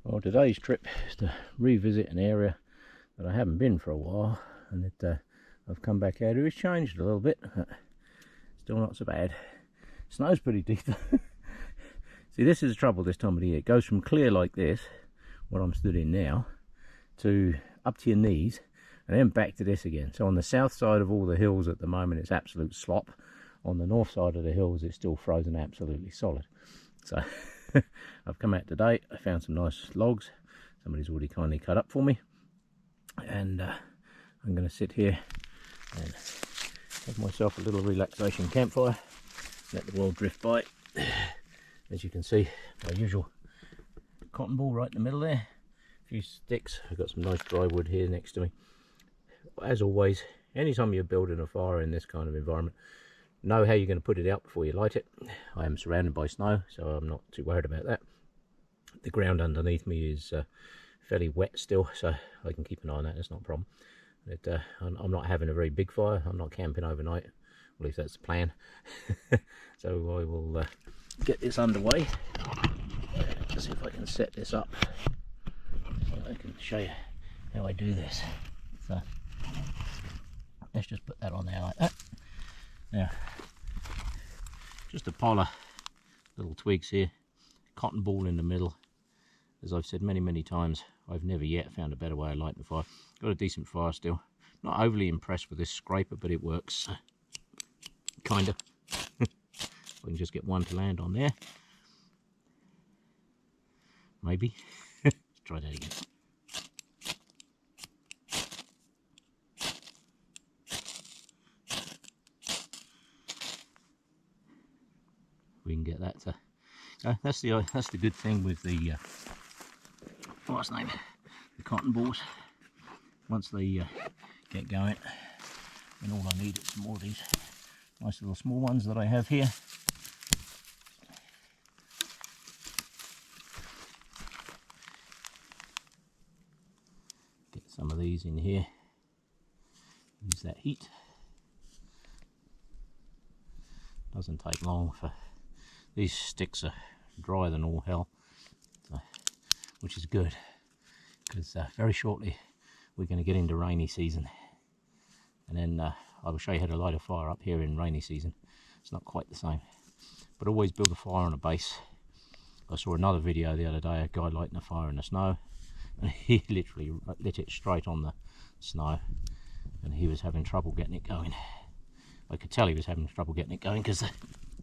Well, today's trip is to revisit an area that I haven't been for a while, and that I've come back out here. It's changed a little bit, but still not so bad. Snow's pretty deep. See, this is the trouble this time of the year. It goes from clear like this, what I'm stood in now, to up to your knees, and then back to this again. So on the south side of all the hills at the moment, it's absolute slop. On the north side of the hills, it's still frozen absolutely solid. So I've come out today. I found some nice logs. Somebody's already kindly cut up for me, and I'm going to sit here and have myself a little relaxation campfire, let the world drift by. As you can see, my usual cotton ball right in the middle there, a few sticks. I've got some nice dry wood here next to me. As always, anytime you're building a fire in this kind of environment, know how you're going to put it out before you light it. I am surrounded by snow, so I'm not too worried about that. The ground underneath me is fairly wet still, so I can keep an eye on that. That's not a problem. But I'm not having a very big fire. I'm not camping overnight, at least that's the plan. So I will get this underway. Let's see if I can set this up so I can show you how I do this. So let's just put that on there like that. Now, just a pile of little twigs here, cotton ball in the middle. As I've said many times, I've never yet found a better way of lighting a fire. Got a decent fire still. Not overly impressed with this scraper, but it works. Kinda. I can just get one to land on there. Maybe. Let's try that again. We can get that to that's the good thing with the what's the name, the cotton balls. Once they get going, and all I need is some more of these nice little small ones that I have here. Get some of these in here, use that heat. Doesn't take long for these sticks are drier than all hell, so, which is good, because very shortly we're going to get into rainy season, and then I will show you how to light a fire up here in rainy season. It's not quite the same, but always build a fire on a base. I saw another video the other day, a guy lighting a fire in the snow, and he literally lit it straight on the snow, and he was having trouble getting it going. I could tell he was having trouble getting it going because the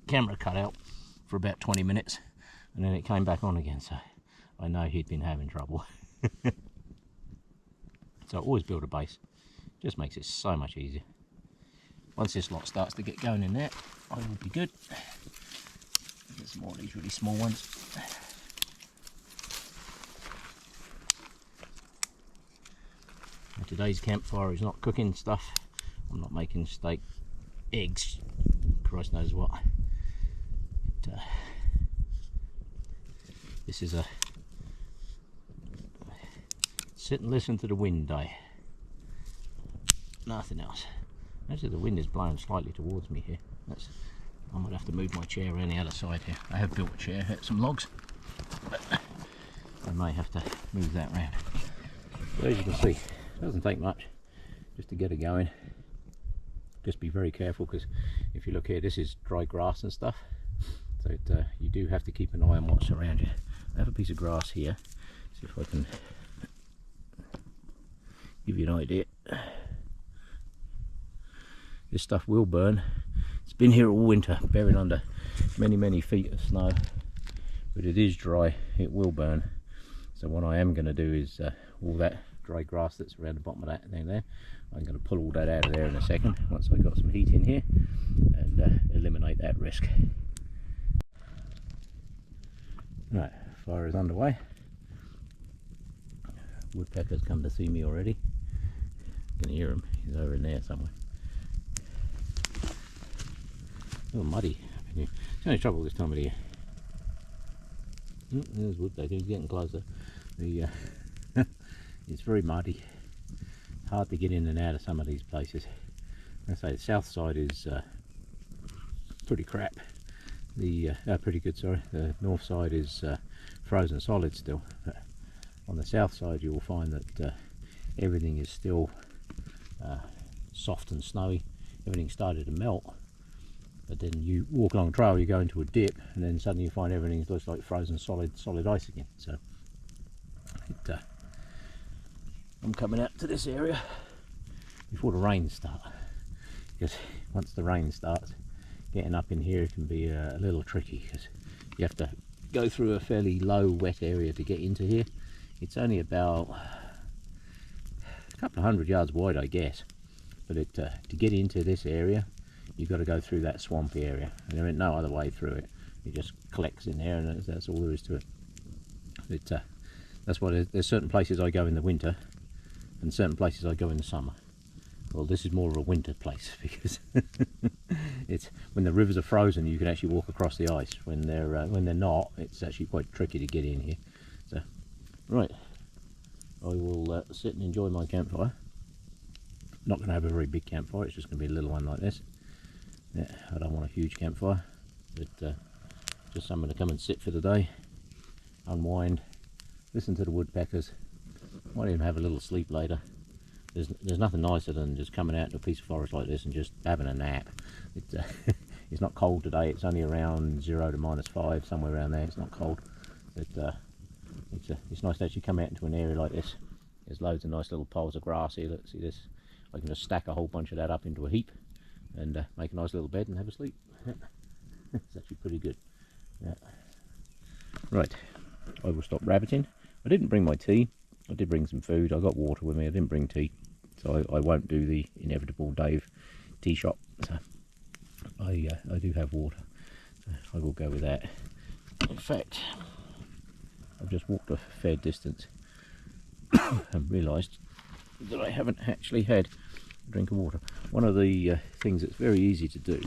camera cut out for about 20 minutes and then it came back on again, so I know he'd been having trouble. So always build a base, just makes it so much easier. Once this lot starts to get going in there, I will be good. Get some more of these really small ones. And today's campfire is not cooking stuff. I'm not making steak, eggs, Christ knows what. This is a sit and listen to the wind day. Nothing else. Actually, the wind is blowing slightly towards me here. I might have to move my chair around the other side here. I have built a chair, had some logs, but I may have to move that round. But as you can see, it doesn't take much just to get it going. Just be very careful, because if you look here, this is dry grass and stuff, so you do have to keep an eye on what's around you. I have a piece of grass here, see if I can give you an idea. This stuff will burn. It's been here all winter, buried under many feet of snow, but it is dry, it will burn. So what I am going to do is all that dry grass that's around the bottom of that thing there, I'm going to pull all that out of there in a second once I've got some heat in here, and eliminate that risk. Right, fire is underway. Woodpecker's come to see me already. You can hear him, he's over in there somewhere. A little muddy. It's the only trouble this time of the year. There's Woodpecker, he's getting closer. It's very muddy. Hard to get in and out of some of these places. I say the south side is pretty crap. The pretty good, sorry. The north side is frozen solid still. But On the south side you will find that everything is still soft and snowy. Everything started to melt, but then you walk along a trail, you go into a dip, and then suddenly you find everything looks like frozen solid ice again. So I'm coming out to this area before the rains start, because once the rain starts, getting up in here can be a little tricky, because you have to go through a fairly low wet area to get into here. It's only about a couple of 100 yards wide, I guess, but to get into this area you've got to go through that swampy area, and there ain't no other way through it. It just collects in there, and that's all there is to it. That's why there's certain places I go in the winter and certain places I go in the summer. Well, this is more of a winter place, because it's when the rivers are frozen you can actually walk across the ice. When they're not, it's actually quite tricky to get in here. So right, I will sit and enjoy my campfire. Not going to have a very big campfire, it's just going to be a little one like this. Yeah, I don't want a huge campfire, but just something to come and sit for the day, unwind, listen to the woodpeckers, might even have a little sleep later. There's nothing nicer than just coming out to a piece of forest like this and just having a nap. It's not cold today, it's only around 0 to -5, somewhere around there. It's not cold, but it's nice to actually come out into an area like this. There's loads of nice little piles of grass here. Look, see this? I can just stack a whole bunch of that up into a heap and make a nice little bed and have a sleep. It's actually pretty good. Yeah. Right, I will stop rabbiting. I didn't bring my tea. I did bring some food. I got water with me. I didn't bring tea, so I won't do the inevitable Dave tea shop. So I do have water, so I will go with that. In fact, I've just walked a fair distance and realised that I haven't actually had a drink of water. One of the things that's very easy to do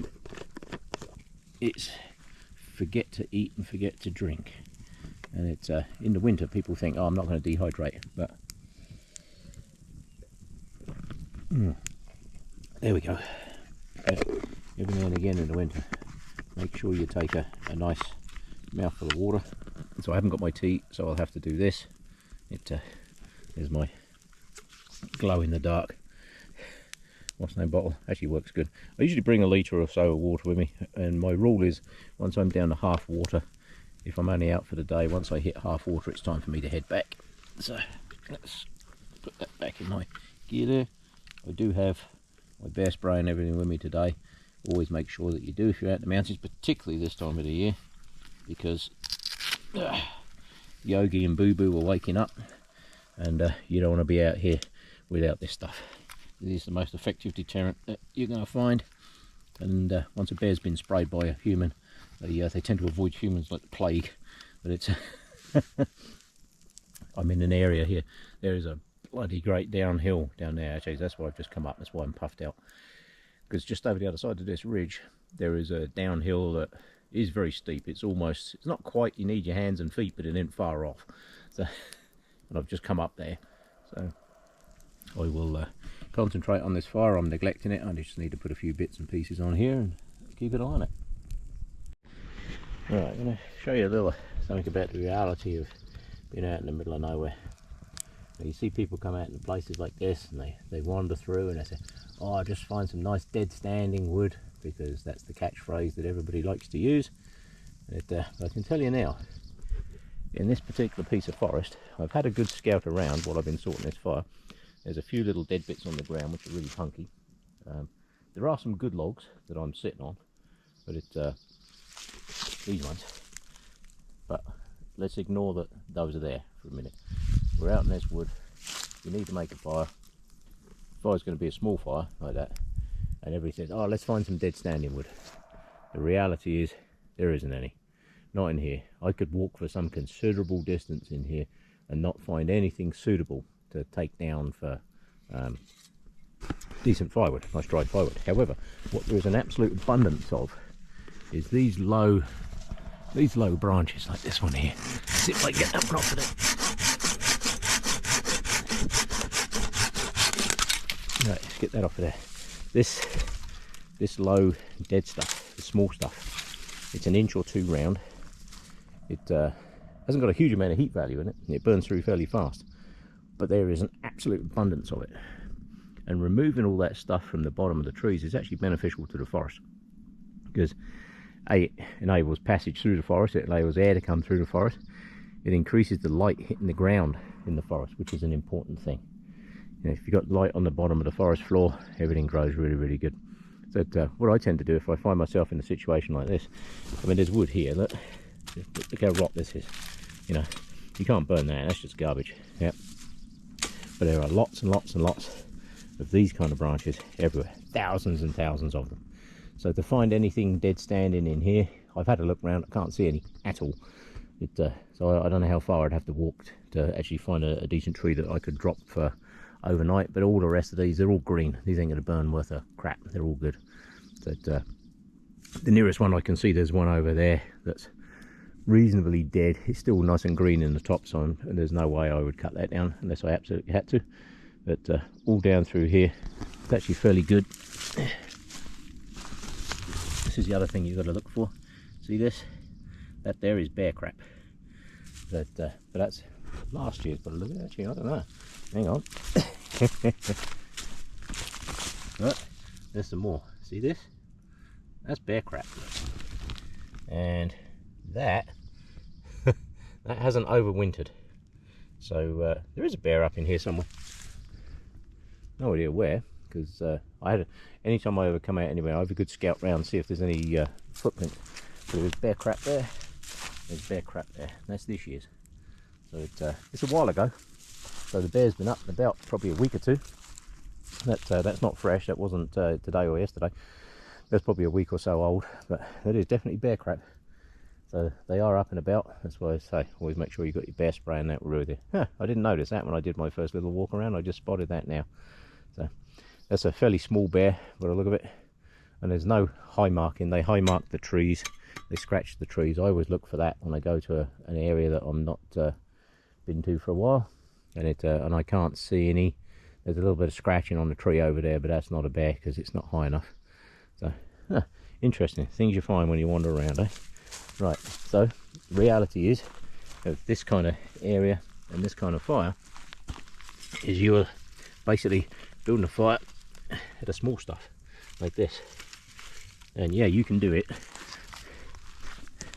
is forget to eat and forget to drink. And it's in the winter people think, oh, I'm not going to dehydrate, but there we go. Every now and again in the winter, make sure you take a nice mouthful of water. And so I haven't got my tea, so I'll have to do this. There's my glow in the dark what's name bottle. Actually works good. I usually bring a litre or so of water with me, and my rule is once I'm down to half water, if I'm only out for the day, once I hit half water it's time for me to head back. So let's put that back in my gear there. I do have my bear spray and everything with me today. Always make sure that you do if you're out in the mountains, particularly this time of the year, because Yogi and Boo Boo are waking up, and you don't want to be out here without this stuff. It is the most effective deterrent that you're going to find, and once a bear's been sprayed by a human, they tend to avoid humans like the plague. But it's I'm in an area here, there is a bloody great downhill down there. Actually, that's why I've just come up, that's why I'm puffed out, because just over the other side of this ridge there is a downhill that is very steep. It's not quite, you need your hands and feet, but it ain't far off. So, and I've just come up there, so I will concentrate on this fire. I'm neglecting it. I just need to put a few bits and pieces on here and keep an eye on it. Right, I'm going to show you a little something about the reality of being out in the middle of nowhere. Now, you see people come out in places like this and they wander through and they say, oh, I just find some nice dead standing wood, because that's the catchphrase that everybody likes to use. But I can tell you now, in this particular piece of forest, I've had a good scout around while I've been sorting this fire. There's a few little dead bits on the ground which are really punky. There are some good logs that I'm sitting on, but these ones. But let's ignore that those are there for a minute. We're out in this wood. You need to make a fire. The fire's going to be a small fire like that, and everybody says, oh, let's find some dead standing wood. The reality is there isn't any. Not in here. I could walk for some considerable distance in here and not find anything suitable to take down for decent firewood, nice dried firewood. However, what there is an absolute abundance of is these low branches like this one here. See if I get that one off of there. Right, let's get that off of there. This low dead stuff, the small stuff, it's 1 or 2 inches round. It Hasn't got a huge amount of heat value in it. It burns through fairly fast, but there is an absolute abundance of it. And removing all that stuff from the bottom of the trees is actually beneficial to the forest, because it enables passage through the forest, it enables air to come through the forest, it increases the light hitting the ground in the forest, which is an important thing. You know, if you've got light on the bottom of the forest floor, everything grows really, really good. So what I tend to do if I find myself in a situation like this, I mean, there's wood here, look how rot this is. You know, you can't burn that, that's just garbage. Yep. But there are lots and lots and lots of these kind of branches everywhere, thousands and thousands of them. So to find anything dead standing in here, I've had a look around, I can't see any at all. So I don't know how far I'd have to walk to actually find a decent tree that I could drop for overnight. But all the rest of these, they're all green. These ain't going to burn worth a crap. They're all good. But the nearest one I can see, there's one over there that's reasonably dead. It's still nice and green in the top, so and there's no way I would cut that down unless I absolutely had to. But all down through here, it's actually fairly good. This is the other thing you've got to look for. See this? That there is bear crap. But that's last year's, but look at it, actually, I don't know. Hang on. Look, there's some more. See this? That's bear crap. And that that hasn't overwintered. So there is a bear up in here somewhere. No idea where, because anytime I ever come out anywhere, I have a good scout round, see if there's any footprint. So there's bear crap there. There's bear crap there. That's this year's. So it's a while ago. So the bear's been up and about probably a week or two. That's not fresh. That wasn't today or yesterday. That's probably a week or so old. But that is definitely bear crap. So they are up and about. That's why I say always make sure you got your bear spray and that with you. Huh, I didn't notice that when I did my first little walk around. I just spotted that now. So that's a fairly small bear by the look of it. And there's no high marking. They high mark the trees. They scratch the trees. I always look for that when I go to an area that I'm not been to for a while, and I can't see any. There's a little bit of scratching on the tree over there, but that's not a bear because it's not high enough. So interesting things you find when you wander around, eh? Right, so reality is of this kind of area and this kind of fire is you're basically building a fire at a small stuff like this. And yeah, you can do it.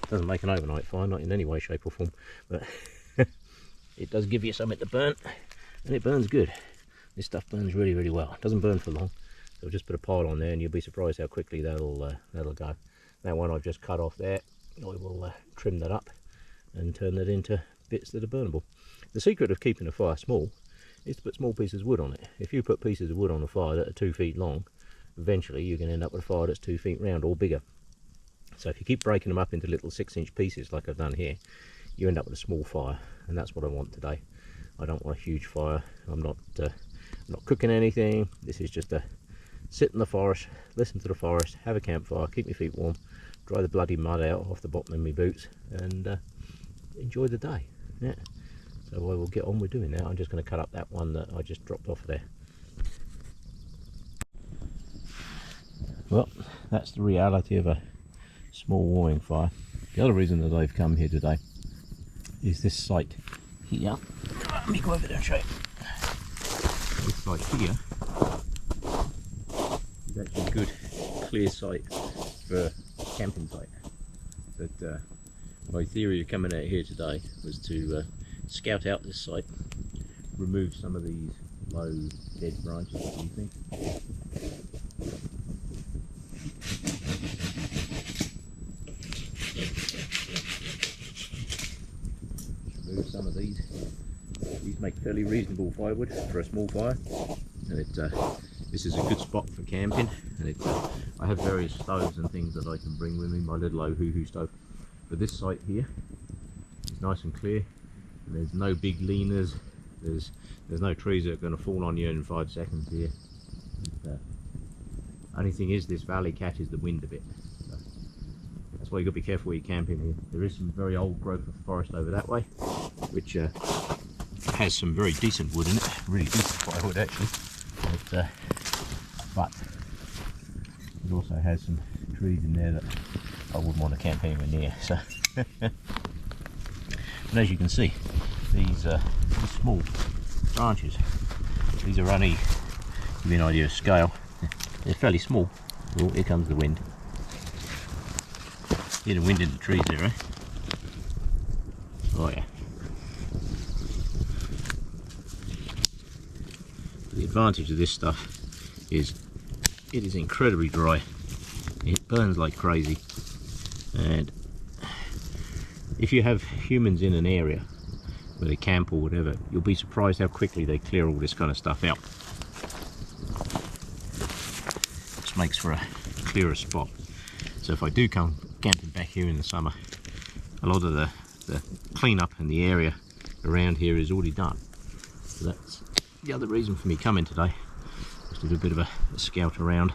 Doesn't make an overnight fire, not in any way, shape or form, but it does give you something to burn, and it burns good. This stuff burns really, really well. It doesn't burn for long, so just put a pile on there and you'll be surprised how quickly that'll go. That one I've just cut off there, I will trim that up and turn that into bits that are burnable. The secret of keeping a fire small is to put small pieces of wood on it. If you put pieces of wood on a fire that are 2 feet long, eventually you're going to end up with a fire that's 2 feet round or bigger. So if you keep breaking them up into little 6-inch pieces like I've done here, you end up with a small fire, and that's what I want today. I don't want a huge fire. I'm not cooking anything. This is just a sit in the forest, listen to the forest, have a campfire, keep my feet warm, dry the bloody mud out off the bottom of my boots, and enjoy the day. Yeah. So I will get on with doing that. I'm just going to cut up that one that I just dropped off there. Well, that's the reality of a small warming fire. The other reason that I've come here today is this site here. Let me go over there and show you. This site here is actually a good clear site for a camping site. But my theory of coming out here today was to scout out this site, remove some of these low dead branches. What do you think? Remove some of these. These make fairly reasonable firewood for a small fire, and this is a good spot for camping. And I have various stoves and things that I can bring with me. My little Ohuhu stove. But this site here is nice and clear, and there's no big leaners. There's no trees that are going to fall on you in 5 seconds here. Only thing is, this valley catches the wind a bit. So that's why you've got to be careful where you're camping here. There is some very old growth of forest over that way, which has some very decent wood in it, really decent firewood actually. But it also has some trees in there that I wouldn't want to camp anywhere near. So And as you can see, these small branches, these are only, to give you an idea of scale, they're fairly small. Oh, here comes the wind. Hear the wind in the trees there, eh? Oh yeah. The advantage of this stuff is it is incredibly dry. It burns like crazy, and if you have humans in an area where they camp or whatever, you'll be surprised how quickly they clear all this kind of stuff out. This makes for a clearer spot. So if I do come camping back here in the summer, a lot of the cleanup in the area around here is already done. So that's the other reason for me coming today, just to do a bit of a scout around,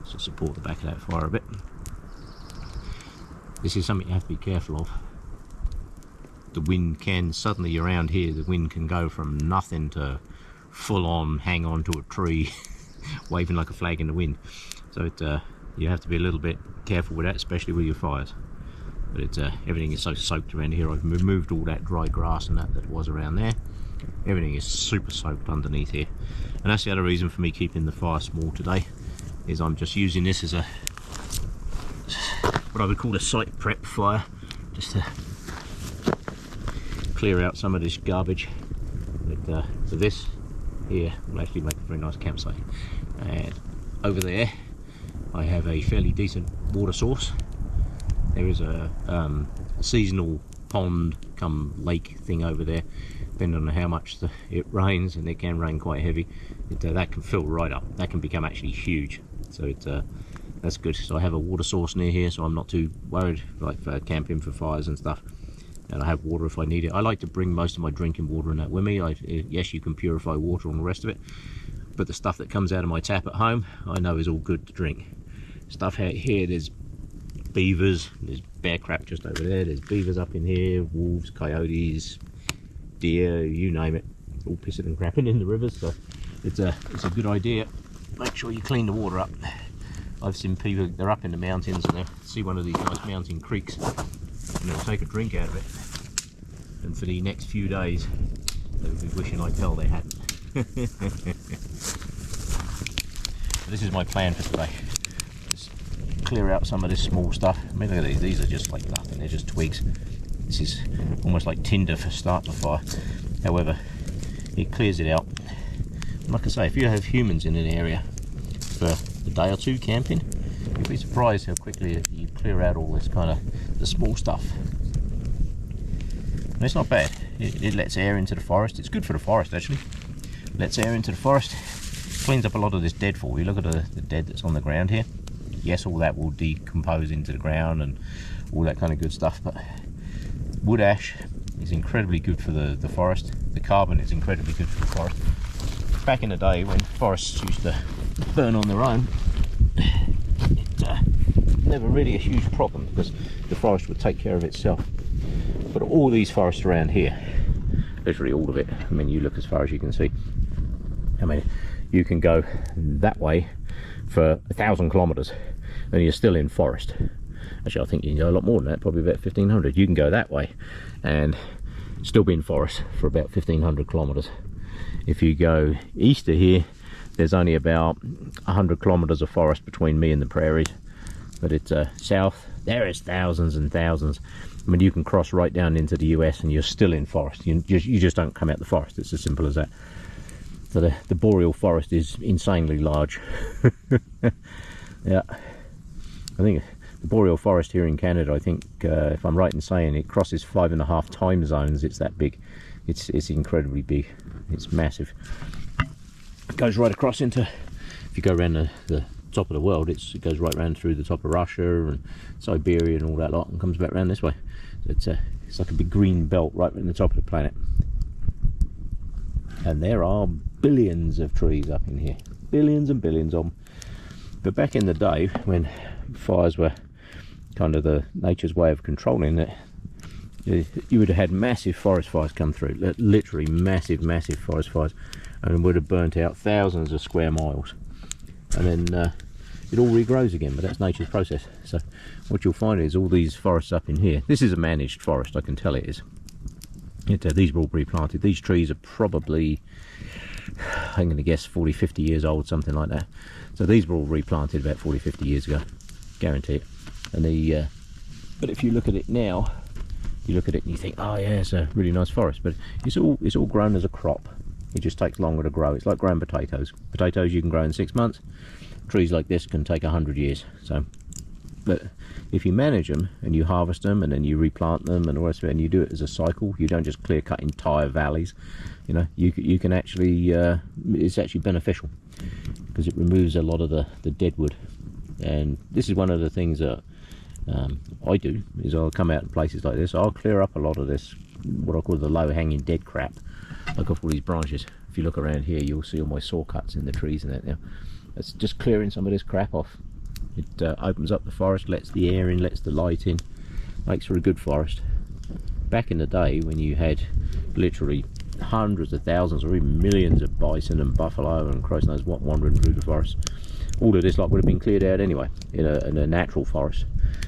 just to support the back of that fire a bit. This is something you have to be careful of. The wind can suddenly, around here, the wind can go from nothing to full on hang on to a tree waving like a flag in the wind. So you have to be a little bit careful with that, especially with your fires. But everything is so soaked around here. I've removed all that dry grass and that was around there. Everything is super soaked underneath here, and that's the other reason for me keeping the fire small today, is I'm just using this as a, what I would call a site prep fire, just to clear out some of this garbage. But so this here will actually make a very nice campsite. And over there I have a fairly decent water source. There is a seasonal pond come lake thing over there, depending on how much it rains, and it can rain quite heavy. That can fill right up. That can become actually huge. So that's good. So I have a water source near here, so I'm not too worried, like for camping for fires and stuff. And I have water if I need it. I like to bring most of my drinking water in that with me. Yes, you can purify water and the rest of it, but the stuff that comes out of my tap at home, I know is all good to drink. Stuff out here, there's beavers, there's bear crap just over there, there's beavers up in here, wolves, coyotes, deer, you name it, all pissing and crapping in the rivers. So it's a good idea. Make sure you clean the water up. I've seen people, they're up in the mountains and they see one of these nice mountain creeks and they'll take a drink out of it, and for the next few days they'll be wishing I'd tell they hadn't. This is my plan for today. Just clear out some of this small stuff. I mean, look at these are just like nothing, they're just twigs. This is almost like tinder for starting a fire. However, it clears it out. And like I say, if you have humans in an area for a day or two camping, you'll be surprised how quickly you clear out all this kind of the small stuff. And it's not bad. It lets air into the forest. It's good for the forest actually. Lets air into the forest, cleans up a lot of this deadfall. You look at the dead that's on the ground here. Yes, all that will decompose into the ground and all that kind of good stuff, but wood ash is incredibly good for the forest. The carbon is incredibly good for the forest. Back in the day when forests used to burn on their own, it never really a huge problem because the forest would take care of itself. But all these forests around here, literally all of it, I mean, you look as far as you can see. I mean, you can go that way for 1,000 kilometers and you're still in forest. Actually, I think you can go a lot more than that, probably about 1,500. You can go that way and still be in forest for about 1,500 kilometers. If you go east of here, there's only about 100 kilometers of forest between me and the prairies. But it's south, there is thousands and thousands. I mean, you can cross right down into the US and you're still in forest. You just don't come out the forest. It's as simple as that. So the boreal forest is insanely large. Yeah, I think the boreal forest here in Canada, I think, if I'm right in saying, it crosses 5.5 time zones. It's that big. It's incredibly big. It's massive. It goes right across into, if you go around the top of the world, it goes right round through the top of Russia and Siberia and all that lot, and comes back round this way. So it's like a big green belt right in the top of the planet. And there are billions of trees up in here, billions and billions of them. But back in the day when fires were kind of the nature's way of controlling it, you would have had massive forest fires come through, literally massive forest fires, and would have burnt out thousands of square miles. And then it all regrows again, but that's nature's process. So what you'll find is all these forests up in here, this is a managed forest, I can tell it is. These were all replanted. These trees are probably, I'm going to guess 40-50 years old, something like that. So these were all replanted about 40-50 years ago, guarantee it. And but if you look at it now, you look at it and you think, oh yeah, it's a really nice forest, but it's all grown as a crop. It just takes longer to grow. It's like growing potatoes. Potatoes you can grow in 6 months. Trees like this can take 100 years. So, but if you manage them and you harvest them and then you replant them and all the rest of it, and you do it as a cycle, you don't just clear cut entire valleys. You know, you can actually, it's actually beneficial because it removes a lot of the dead wood. And this is one of the things that I do, is I'll come out in places like this, I'll clear up a lot of this, what I call the low-hanging dead crap, like off all these branches. If you look around here, you'll see all my saw cuts in the trees and that now. It's just clearing some of this crap off. It opens up the forest, lets the air in, lets the light in, makes for a good forest. Back in the day when you had literally hundreds of thousands or even millions of bison and buffalo and Christ knows what wandering through the forest, all of this lot would have been cleared out anyway in a natural forest.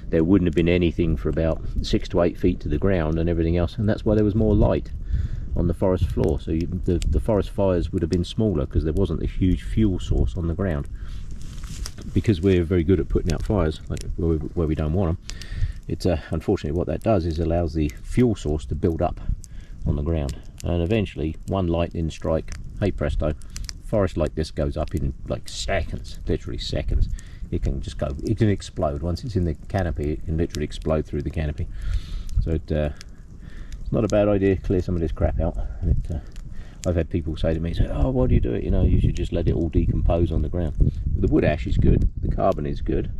There wouldn't have been anything for about 6 to 8 feet to the ground and everything else, and that's why there was more light on the forest floor. So the forest fires would have been smaller because there wasn't a huge fuel source on the ground. Because we're very good at putting out fires, like where we don't want them, it's unfortunately what that does is allows the fuel source to build up on the ground, and eventually one lightning strike, hey presto, forest like this goes up in like seconds, literally seconds. It can just go, it can explode. Once it's in the canopy, it can literally explode through the canopy. So it's not a bad idea to clear some of this crap out. I've had people say to me, oh, why do you do it? You know, you should just let it all decompose on the ground. The wood ash is good, the carbon is good.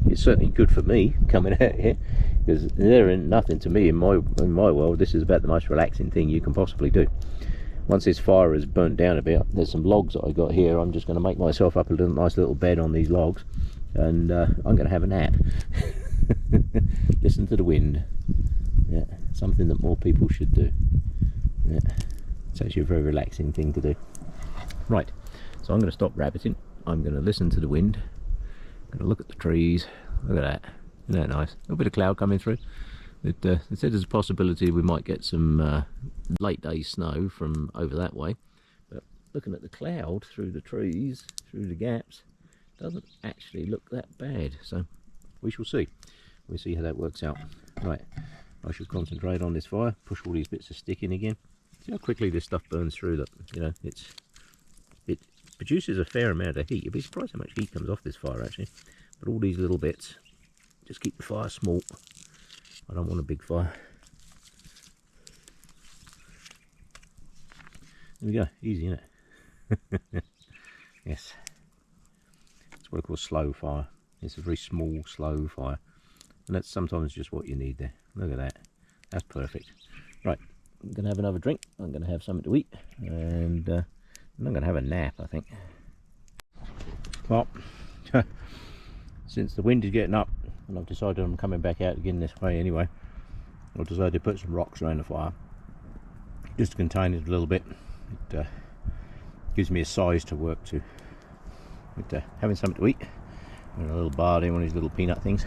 It's certainly good for me coming out here, because there ain't nothing to me in my world. This is about the most relaxing thing you can possibly do. Once this fire is burnt down a bit, there's some logs that I got here. I'm just going to make myself up a nice little bed on these logs, and I'm going to have a nap. Listen to the wind. Yeah, something that more people should do. Yeah, it's actually a very relaxing thing to do. Right, so I'm going to stop rabbiting. I'm going to listen to the wind. I'm going to look at the trees. Look at that. Isn't that nice? A little bit of cloud coming through. It said there's a possibility we might get some late day snow from over that way, but looking at the cloud through the trees, through the gaps, doesn't actually look that bad. So we shall see. We'll see how that works out. Right, I shall concentrate on this fire, push all these bits of stick in again. See how quickly this stuff burns through. That, you know, it produces a fair amount of heat. You'd be surprised how much heat comes off this fire actually. But all these little bits just keep the fire small. I don't want a big fire. There we go, easy, isn't it? Yes. It's what I call slow fire. It's a very small, slow fire. And that's sometimes just what you need there. Look at that. That's perfect. Right, I'm going to have another drink. I'm going to have something to eat. And I'm going to have a nap, I think. Well, since the wind is getting up, and I've decided I'm coming back out again this way anyway, I've decided to put some rocks around the fire just to contain it a little bit. It gives me a size to work to. But having something to eat, and a little bar in one of these little peanut things.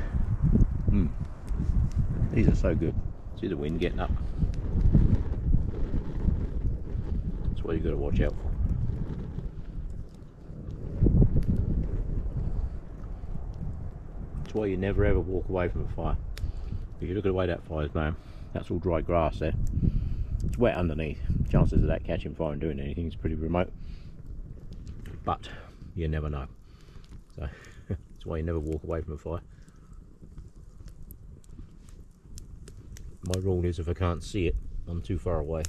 These are so good. See the wind getting up. That's what you've got to watch out for. That's why you never ever walk away from a fire. If you look at the way that fire's going, that's all dry grass there. It's wet underneath. Chances of that catching fire and doing anything is pretty remote. But you never know. So that's why you never walk away from a fire. My rule is if I can't see it, I'm too far away.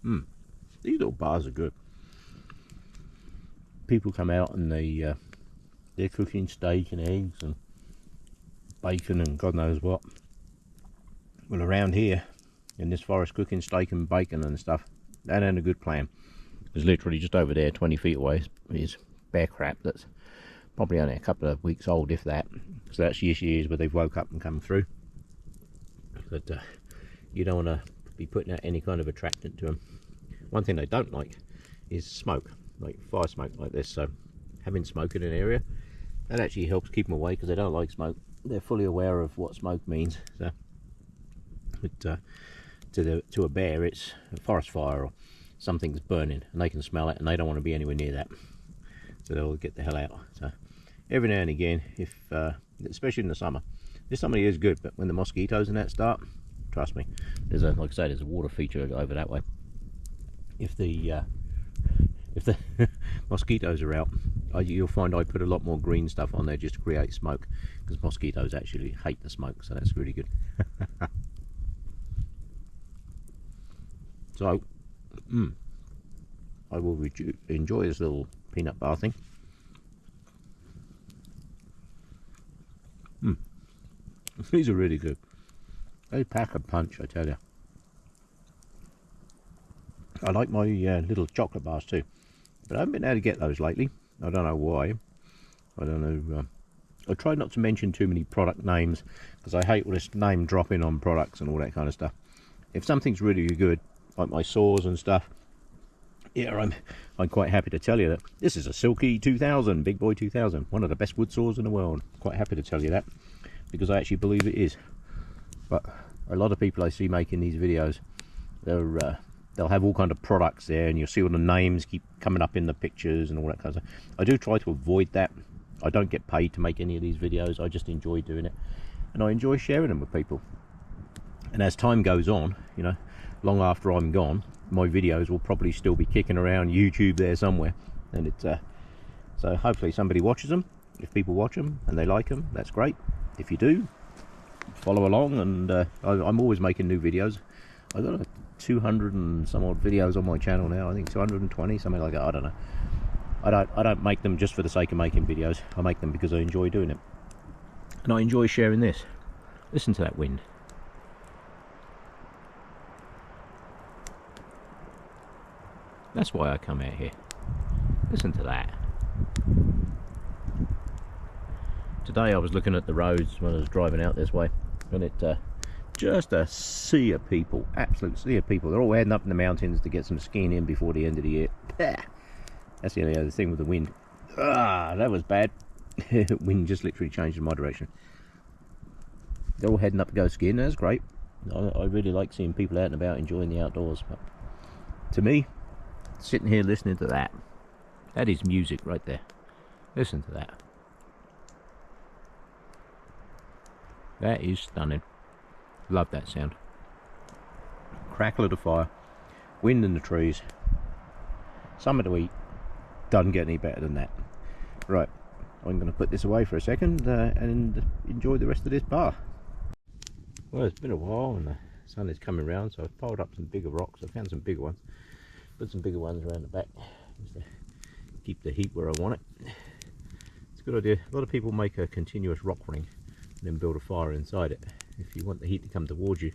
These little bars are good. People come out and they're cooking steak and eggs and bacon and God knows what. Well, around here in this forest, cooking steak and bacon and stuff, that ain't a good plan. There's literally just over there 20 feet away is bear crap that's probably only a couple of weeks old, if that. So that's years where they've woke up and come through. But you don't want to be putting out any kind of attractant to them. One thing they don't like is smoke, like fire smoke like this. So having smoke in an area, that actually helps keep them away because they don't like smoke. They're fully aware of what smoke means. So to a bear, it's a forest fire or something's burning, and they can smell it, and they don't want to be anywhere near that, so they'll get the hell out. So every now and again, if especially in the summer, this summer is good, but when the mosquitoes and that start, trust me, there's a, like I say, there's a water feature over that way. If the mosquitoes are out, you'll find I put a lot more green stuff on there just to create smoke, because mosquitoes actually hate the smoke, so that's really good. So I will enjoy this little peanut bathing. These are really good. They pack a punch, I tell you. I like my little chocolate bars too, but I haven't been able to get those lately. I don't know why. I don't know. I try not to mention too many product names, because I hate all this name dropping on products and all that kind of stuff. If something's really good, like my saws and stuff, yeah, I'm quite happy to tell you that this is a Silky 2000, Big Boy 2000, one of the best wood saws in the world. Quite happy to tell you that, because I actually believe it is. But a lot of people I see making these videos, they'll have all kind of products there, and you'll see all the names keep coming up in the pictures and all that kind of stuff. I do try to avoid that. I don't get paid to make any of these videos. I just enjoy doing it, and I enjoy sharing them with people. And as time goes on, you know, long after I'm gone, my videos will probably still be kicking around YouTube there somewhere, and so hopefully somebody watches them. If people watch them and they like them, that's great. If you do, follow along, and I'm always making new videos. I've got 200 and some odd videos on my channel now. I think 220, something like that. I don't know. I don't make them just for the sake of making videos. I make them because I enjoy doing it, and I enjoy sharing this. Listen to that wind. That's why I come out here. Listen to that. Today I was looking at the roads when I was driving out this way, and it just a sea of people, absolute sea of people. They're all heading up in the mountains to get some skiing in before the end of the year. That's the only other thing with the wind. That was bad. Wind just literally changed in my direction. They're all heading up to go skiing. That's great. I really like seeing people out and about enjoying the outdoors. But to me, sitting here listening to that is music right there. Listen to that. That is stunning. Love that sound. Crackle of the fire, wind in the trees, something to eat. Doesn't get any better than that. Right, I'm going to put this away for a second and enjoy the rest of this bar. Well, it's been a while and the sun is coming round, so I've piled up some bigger rocks. I found some bigger ones. Put some bigger ones around the back just to keep the heat where I want it. It's a good idea. A lot of people make a continuous rock ring and then build a fire inside it. If you want the heat to come towards you,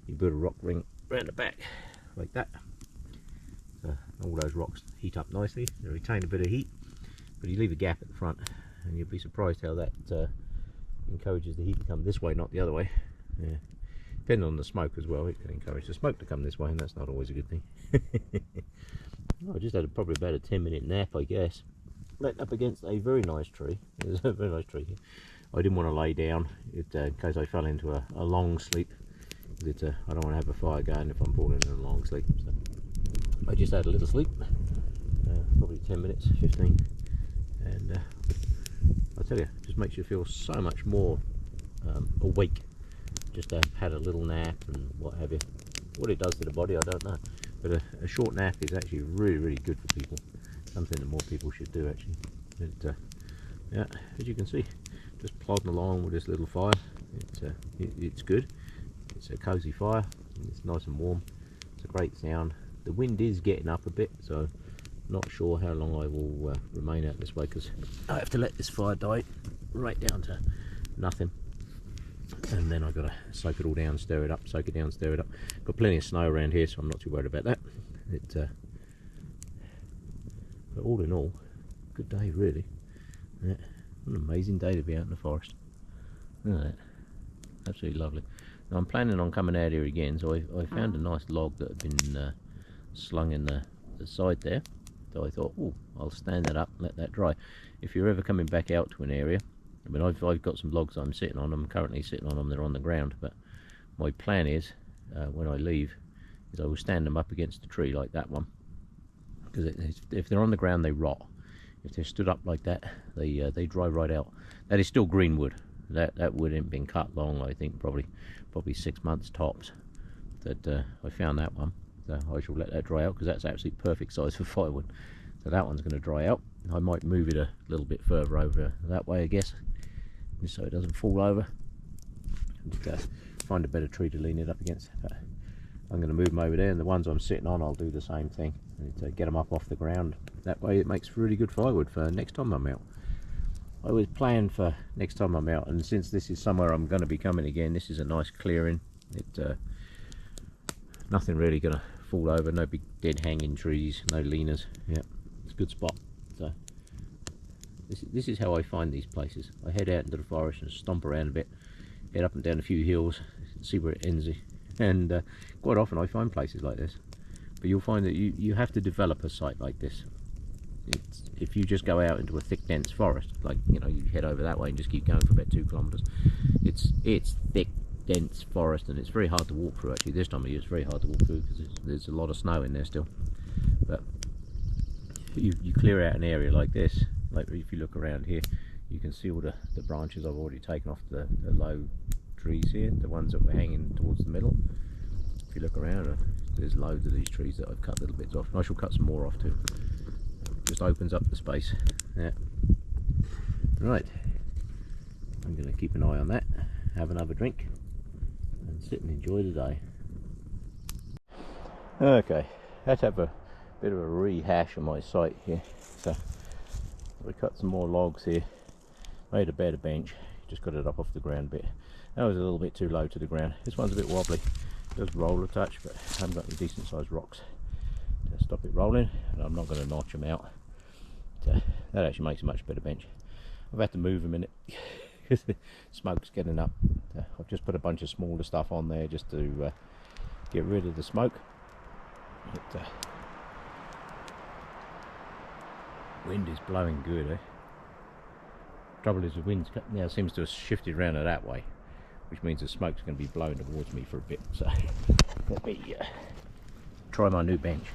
you build a rock ring around the back like that. So all those rocks heat up nicely. They retain a bit of heat, but you leave a gap at the front, and you'll be surprised how that encourages the heat to come this way, not the other way. Yeah. Depending on the smoke as well, it can encourage the smoke to come this way, and that's not always a good thing. I just had probably about a 10-minute nap, I guess. Leaning up against a very nice tree. There's a very nice tree here. I didn't want to lay down in case I fell into a long sleep. I don't want to have a fire going if I'm falling in a long sleep. So I just had a little sleep, probably 10 minutes, 15, and I tell you, it just makes you feel so much more awake. Just had a little nap and what have you. What it does to the body, I don't know, but a short nap is actually really, really good for people. Something that more people should do, actually. Yeah, as you can see, just plodding along with this little fire. It's good. It's a cozy fire. It's nice and warm. It's a great sound. The wind is getting up a bit, so not sure how long I will remain out this way, because I have to let this fire die right down to nothing, and then I've got to soak it all down, stir it up, soak it down, stir it up. Got plenty of snow around here, so I'm not too worried about that. But all in all, good day really. Yeah, what an amazing day to be out in the forest. Look at that, absolutely lovely. Now I'm planning on coming out here again, so I found a nice log that had been slung in the side there. So I thought, oh, I'll stand that up and let that dry. If you're ever coming back out to an area, I mean, I've got some logs I'm sitting on. I'm currently sitting on them. They're on the ground, but my plan is when I leave is I will stand them up against the tree like that one, because if they're on the ground they rot. If they're stood up like that, they dry right out. That is still green wood. That wood ain't been cut long. I think probably 6 months tops. That I found that one. So I shall let that dry out, because that's absolutely perfect size for firewood. So that one's going to dry out. I might move it a little bit further over that way, I guess, just so it doesn't fall over. And find a better tree to lean it up against. But I'm going to move them over there, and the ones I'm sitting on, I'll do the same thing. To get them up off the ground. That way it makes really good firewood for next time I'm out. I always plan for next time I'm out, and since this is somewhere I'm going to be coming again, this is a nice clearing. Nothing really going to fall over, no big dead hanging trees, no leaners. Yeah, it's a good spot. So this is how I find these places. I head out into the forest and stomp around a bit, head up and down a few hills, see where it ends, and quite often I find places like this. But you'll find that you have to develop a site like this. If you just go out into a thick dense forest, like, you know, you head over that way and just keep going for about 2 kilometers, it's thick dense forest, and it's very hard to walk through. Actually, this time of year it's very hard to walk through because there's a lot of snow in there still. But you clear out an area like this, like if you look around here, you can see all the branches I've already taken off the low trees here, the ones that were hanging towards the middle. If you look around, there's loads of these trees that I've cut little bits off, and I shall cut some more off too. Just opens up the space. Yeah. Right. I'm going to keep an eye on that, have another drink, and sit and enjoy the day. Okay, let's have a bit of a rehash of my site here. So we cut some more logs here, made a better bench, just got it up off the ground a bit. That was a little bit too low to the ground. This one's a bit wobbly. Does roll a touch, but I haven't got any decent sized rocks to stop it rolling, and I'm not going to notch them out. That actually makes a much better bench. I've had to move them in it because the smoke's getting up. I've just put a bunch of smaller stuff on there just to get rid of the smoke. But, wind is blowing good, eh? Trouble is the wind now seems to have shifted around that way, which means the smoke's going to be blowing towards me for a bit. So let me try my new bench.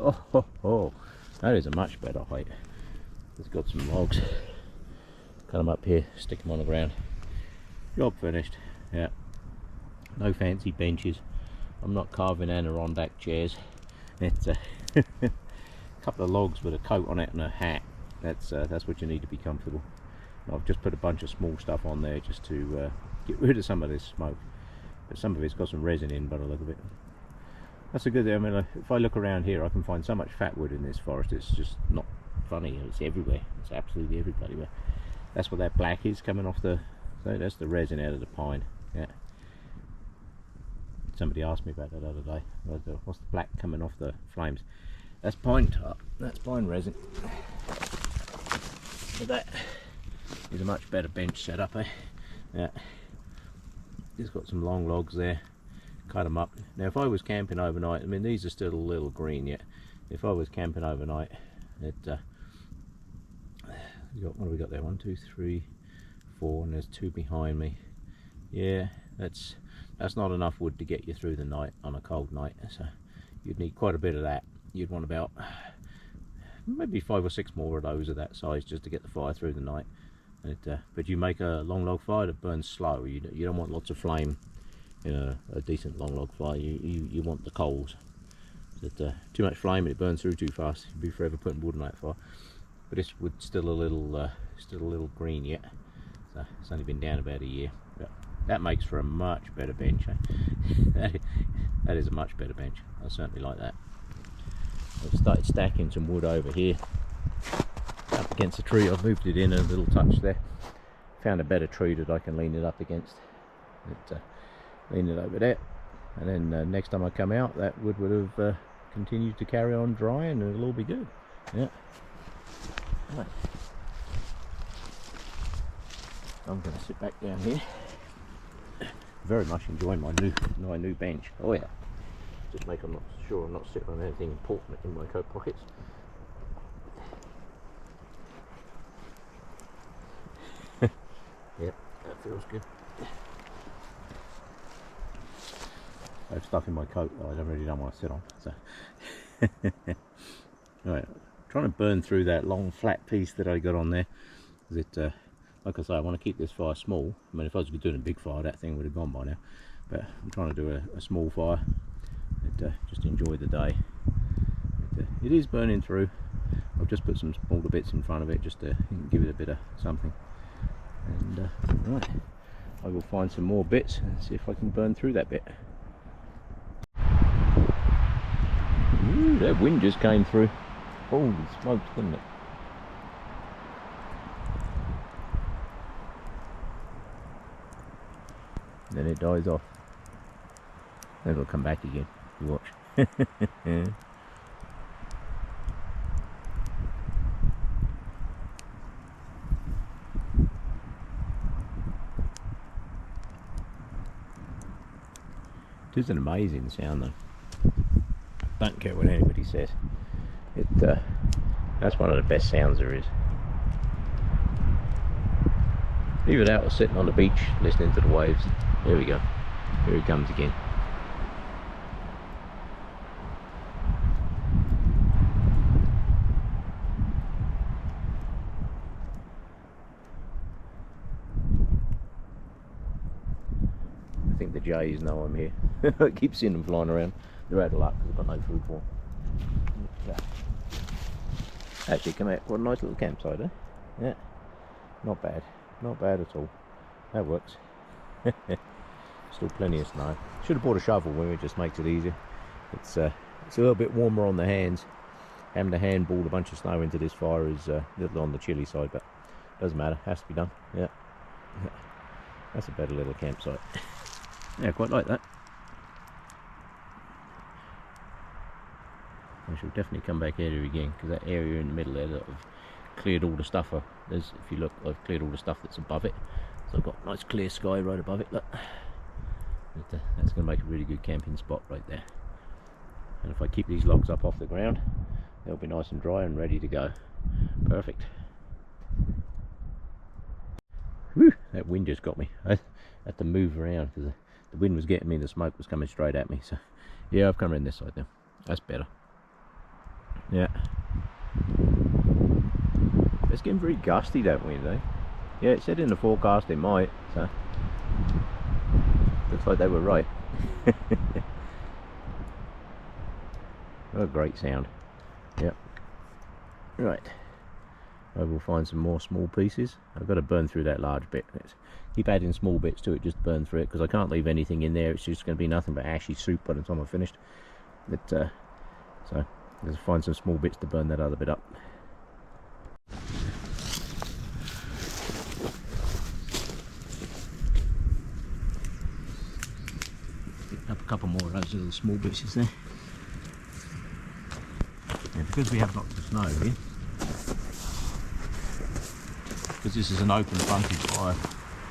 Oh, that is a much better height. It's got some logs. Cut them up here, stick them on the ground. Job finished. Yeah. No fancy benches. I'm not carving Adirondack chairs. It's a couple of logs with a coat on it and a hat. That's what you need to be comfortable. I've just put a bunch of small stuff on there just to get rid of some of this smoke. But some of it's got some resin in by the look of it. That's a good thing. I mean, if I look around here, I can find so much fat wood in this forest. It's just not funny. It's everywhere. It's absolutely everywhere. That's what that black is coming off the. So that's the resin out of the pine. Yeah. Somebody asked me about that the other day. What's the black coming off the flames? That's pine tar. That's pine resin. So that is a much better bench setup, eh? Yeah. Just got some long logs there. Cut them up. Now if I was camping overnight, I mean these are still a little green yet. If I was camping overnight, what have we got there? 1, 2, 3, 4, and there's 2 behind me. Yeah, that's not enough wood to get you through the night on a cold night. So you'd need quite a bit of that. You'd want about maybe 5 or 6 more of those of that size just to get the fire through the night. But you make a long log fire that burns slow. You don't want lots of flame in a decent long log fire. You want the coals. Too much flame and it burns through too fast. You'd be forever putting wood on that fire. But this wood's still a little green yet. So it's only been down about a year. But that makes for a much better bench. Eh? That is a much better bench. I certainly like that. I've started stacking some wood over here up against the tree. I've moved it in a little touch there. Found a better tree that I can lean it up against. Lean it over there, and then next time I come out, that wood would have continued to carry on drying, and it'll all be good. Yeah. Right. I'm going to sit back down here. Very much enjoying my new bench. Oh yeah. Just make sure I'm not sitting on anything important in my coat pockets. Yep, that feels good. I have stuff in my coat that I don't really want to sit on. So, right, trying to burn through that long flat piece that I got on there. It, like I say, I want to keep this fire small. I mean, if I was doing a big fire, that thing would have gone by now. But I'm trying to do a small fire. Just enjoy the day. It is burning through. I've just put some smaller bits in front of it just to give it a bit of something. And right, I will find some more bits and see if I can burn through that bit. Ooh, that wind just came through. Holy smokes, didn't it? Then it dies off. Then it'll come back again. You watch. It is an amazing sound though. Don't care what anybody says. That's one of the best sounds there is. Even out sitting on the beach listening to the waves. There we go. Here it comes again. I think the jays know I'm here. I keep seeing them flying around. They're out of luck because I've got no food for them. Actually, come out. What a nice little campsite, eh? Yeah. Not bad. Not bad at all. That works. Still plenty of snow. Should have bought a shovel when it just makes it easier. It's a little bit warmer on the hands. Having to handball a bunch of snow into this fire is a little on the chilly side, but doesn't matter. Has to be done. Yeah. That's a better little campsite. Yeah, quite like that. I shall definitely come back here again because that area in the middle there that I've cleared all the stuff. If you look, I've cleared all the stuff that's above it. So I've got nice clear sky right above it. Look, that's going to make a really good camping spot right there. And if I keep these logs up off the ground, they'll be nice and dry and ready to go. Perfect. Whew, that wind just got me. I had to move around because the wind was getting me and the smoke was coming straight at me. So yeah, I've come around this side now. That's better. Yeah. It's getting very gusty, that wind, eh? Yeah, it said in the forecast it might, so looks like they were right. What a great sound. Yep. Right. I will find some more small pieces. I've got to burn through that large bit. Keep adding small bits to it just to burn through it because I can't leave anything in there. It's just going to be nothing but ashy soup by the time I'm finished. So let's find some small bits to burn that other bit up. Pick up a couple more of those little small bits there. And because we have lots of snow here, because this is an open fronted fire,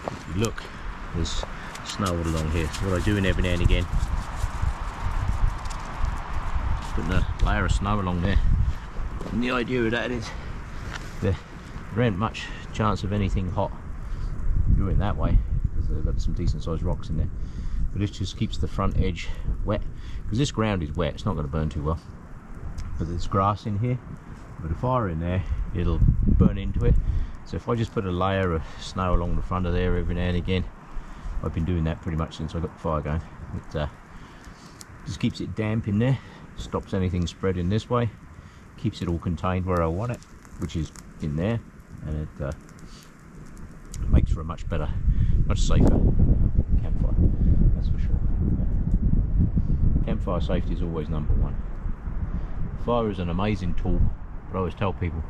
if you look, there's snow all along here. So what I do every now and again, putting a layer of snow along there. And the idea of that is there ain't much chance of anything hot doing that way because they've got some decent sized rocks in there, but this just keeps the front edge wet because this ground is wet. It's not going to burn too well, but there's grass in here. With a fire in there, it'll burn into it. So if I just put a layer of snow along the front of there every now and again, I've been doing that pretty much since I got the fire going. It just keeps it damp in there, stops anything spreading this way, keeps it all contained where I want it, which is in there, and it makes for a much better, much safer campfire, that's for sure. Campfire safety is always number one. Fire is an amazing tool, but I always tell people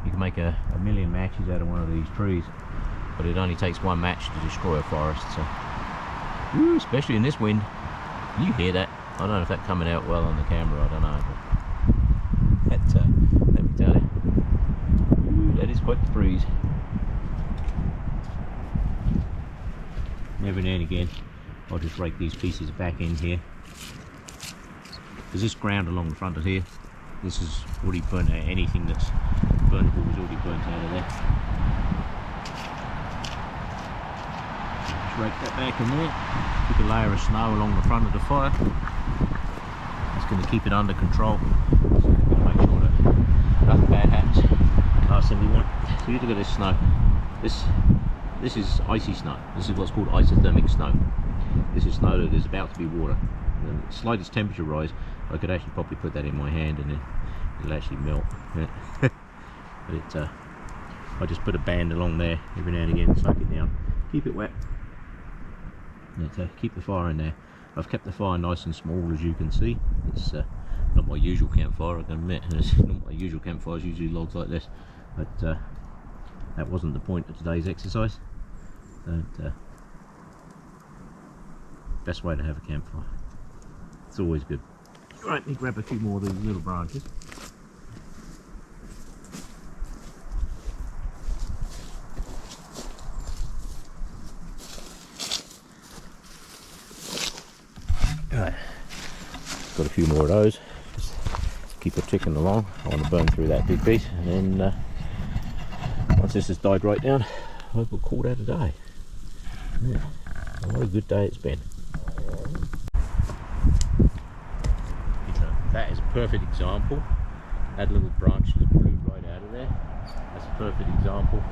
you can make a million matches out of one of these trees, but it only takes one match to destroy a forest. So, woo, especially in this wind, you hear that. I don't know if that's coming out well on the camera, I don't know, but let me tell you, ooh, that is quite the breeze. Every now and again I'll just rake these pieces back in here, because this ground along the front of here, this is already burnt out. Anything that's burnable was already burnt out of there. Just rake that back in there. Put a layer of snow along the front of the fire. That's going to keep it under control. So we're going to make sure that nothing bad happens. Last thing we want. So you look at this snow. This is icy snow. This is what's called isothermic snow. This is snow that is about to be water. The slightest temperature rise, I could actually probably put that in my hand and it'll actually melt. But I just put a band along there every now and again, soak it down, keep it wet. Keep the fire in there. I've kept the fire nice and small, as you can see. It's not my usual campfire, I can admit. It's not my usual campfire, it's usually logs like this. But that wasn't the point of today's exercise. Best way to have a campfire. It's always good. Right, let me grab a few more of these little branches. Right, got a few more of those. Just keep it ticking along. I want to burn through that big piece, and then once this has died right down, I will call that a day. Yeah, what a good day it's been. That is a perfect example. That little branch just blew right out of there. That's a perfect example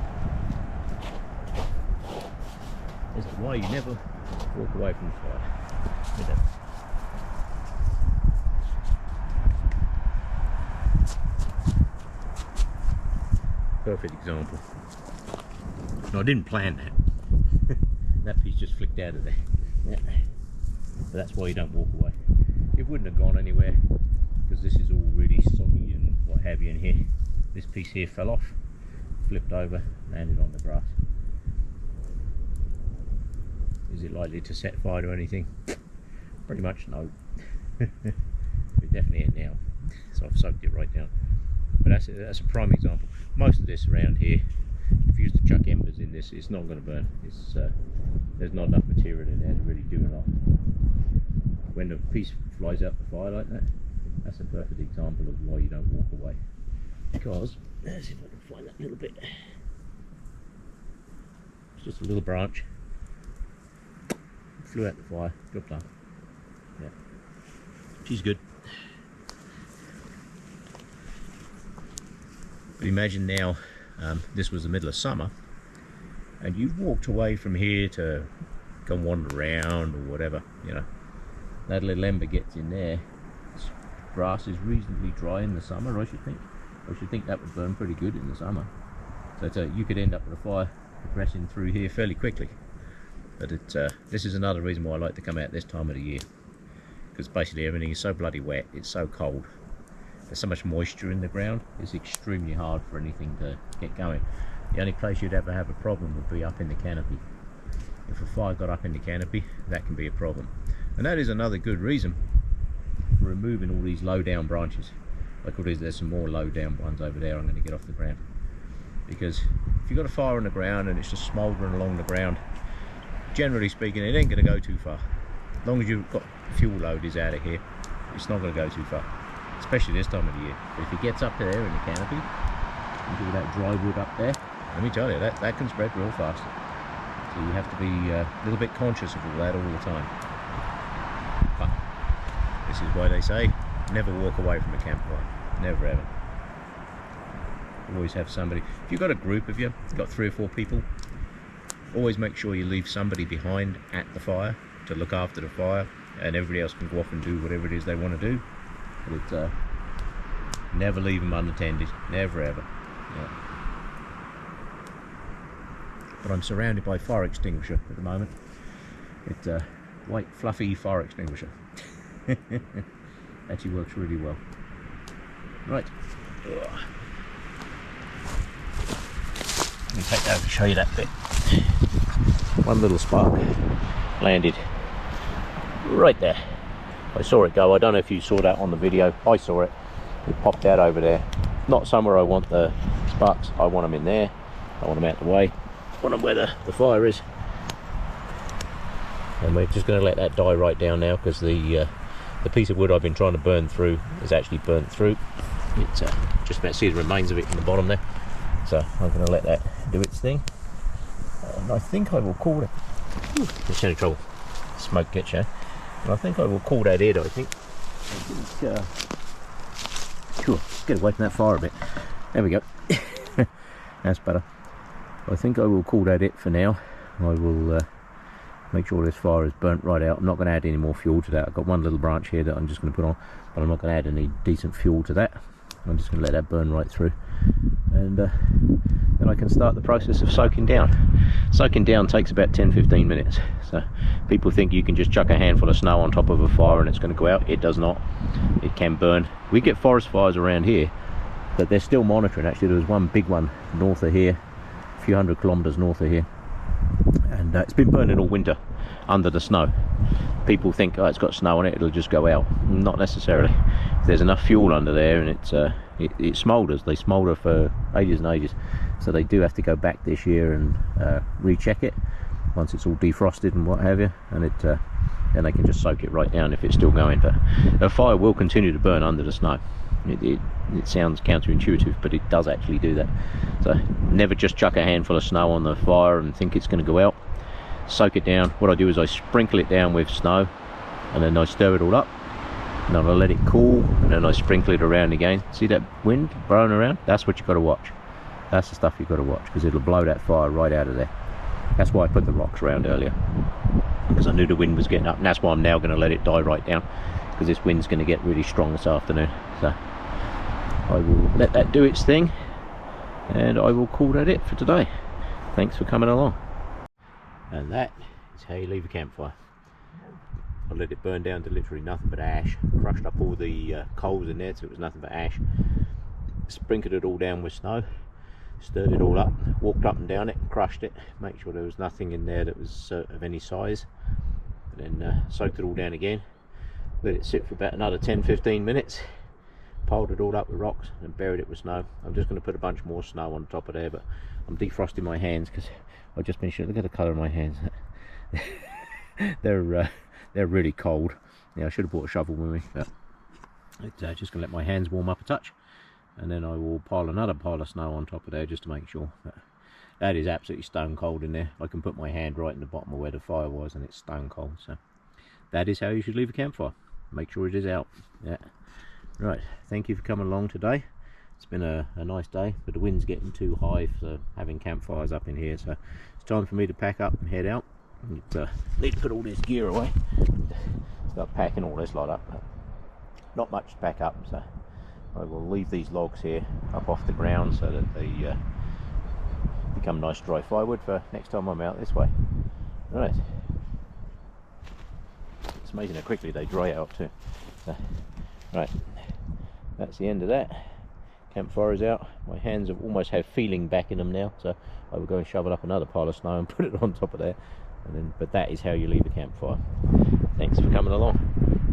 as to why you never walk away from the fire. Look at that. Perfect example. No, I didn't plan that. That piece just flicked out of there. Yeah. But that's why you don't walk away. It wouldn't have gone anywhere because this is all really soggy and what have you in here. This piece here fell off, flipped over, landed on the grass. Is it likely to set fire to anything? Pretty much no. We're definitely in now. So I've soaked it right down. But that's a prime example. Most of this around here, if you used to chuck embers in this, it's not going to burn. It's there's not enough material in there to really do it off. When the piece flies out the fire like that, that's a perfect example of why you don't walk away. Because, let's see if I can find that little bit. It's just a little branch. Flew out the fire, good plan. Yeah, she's good. But imagine now, this was the middle of summer, and you walked away from here to go wander around or whatever, you know. That little ember gets in there. Grass is reasonably dry in the summer, I should think. I should think that would burn pretty good in the summer. So you could end up with a fire progressing through here fairly quickly. But this is another reason why I like to come out this time of the year. Because basically everything is so bloody wet, it's so cold. There's so much moisture in the ground, it's extremely hard for anything to get going. The only place you'd ever have a problem would be up in the canopy. If a fire got up in the canopy, that can be a problem. And that is another good reason for removing all these low down branches. Like all these, there's some more low down ones over there I'm going to get off the ground. Because if you've got a fire on the ground and it's just smouldering along the ground, generally speaking it ain't going to go too far. As long as you've got fuel load is out of here, it's not going to go too far. Especially this time of the year. But if it gets up there in the canopy, and all that dry wood up there, let me tell you, that can spread real fast. So you have to be a little bit conscious of all that all the time. But this is why they say, never walk away from a campfire. Never ever. Always have somebody. If you've got a group of you, got 3 or 4 people, always make sure you leave somebody behind at the fire to look after the fire, and everybody else can go off and do whatever it is they want to do. But never leave them unattended, never ever. Yeah. But I'm surrounded by fire extinguisher at the moment. It's a white fluffy fire extinguisher. Actually works really well. Right. Ugh. Let me take that over to show you that bit. One little spark landed right there. I saw it go. I don't know if you saw that on the video. I saw it. It popped out over there. Not somewhere I want the sparks. I want them in there. I want them out the way. I want them where the fire is. And we're just going to let that die right down now, because the piece of wood I've been trying to burn through is actually burnt through. It's just about to see the remains of it in the bottom there. So I'm going to let that do its thing. And I think I will call it It's any trouble. Smoke gets you. And I think I will call that it, I think. Sure, get away from that fire a bit. There we go. That's better. I think I will call that it for now. I will make sure this fire is burnt right out. I'm not going to add any more fuel to that. I've got one little branch here that I'm just going to put on, but I'm not going to add any decent fuel to that. I'm just going to let that burn right through, and then I can start the process of soaking down. Soaking down takes about 10-15 minutes. So people think you can just chuck a handful of snow on top of a fire and it's going to go out. It does not. It can burn. We get forest fires around here that they're still monitoring. Actually, there was one big one north of here, a few hundred kilometers north of here, and it's been burning all winter under the snow. People think, oh, it's got snow on it, it'll just go out. Not necessarily. If there's enough fuel under there, and it smoulders. They smoulder for ages and ages, so they do have to go back this year and recheck it once it's all defrosted and what have you, and then they can just soak it right down if it's still going. But a fire will continue to burn under the snow. It sounds counterintuitive, but it does actually do that. So never just chuck a handful of snow on the fire and think it's going to go out. Soak it down. What I do is I sprinkle it down with snow, and then I stir it all up, and then I let it cool, and then I sprinkle it around again. See that wind blowing around? That's what you've got to watch. That's the stuff you've got to watch, because it'll blow that fire right out of there. That's why I put the rocks around earlier, because I knew the wind was getting up, and that's why I'm now going to let it die right down, because this wind's going to get really strong this afternoon. So I will let that do its thing, and I will call that it for today. Thanks for coming along. And that is how you leave a campfire. I let it burn down to literally nothing but ash. Crushed up all the coals in there so it was nothing but ash. Sprinkled it all down with snow. Stirred it all up. Walked up and down it. Crushed it. Make sure there was nothing in there that was of any size. And then soaked it all down again. Let it sit for about another 10-15 minutes. Piled it all up with rocks and buried it with snow. I'm just going to put a bunch more snow on top of there, but I'm defrosting my hands because I've just been sure. Look at the colour of my hands. They're really cold. Yeah, I should have brought a shovel with me, but it's just going to let my hands warm up a touch, and then I will pile another pile of snow on top of there just to make sure. But that is absolutely stone cold in there. I can put my hand right in the bottom of where the fire was, and it's stone cold. So that is how you should leave a campfire. Make sure it is out. Yeah. Right, thank you for coming along today. It's been a nice day, but the wind's getting too high for having campfires up in here, so it's time for me to pack up and head out. Need to put all this gear away. Start packing all this lot up. Not much to pack up, so I will leave these logs here up off the ground so that they become nice dry firewood for next time I'm out this way. Right. It's amazing how quickly they dry out too. So, right, that's the end of that. Campfire is out. My hands have almost have feeling back in them now, so I will go and shovel up another pile of snow and put it on top of there. And then, but that is how you leave a campfire. Thanks for coming along.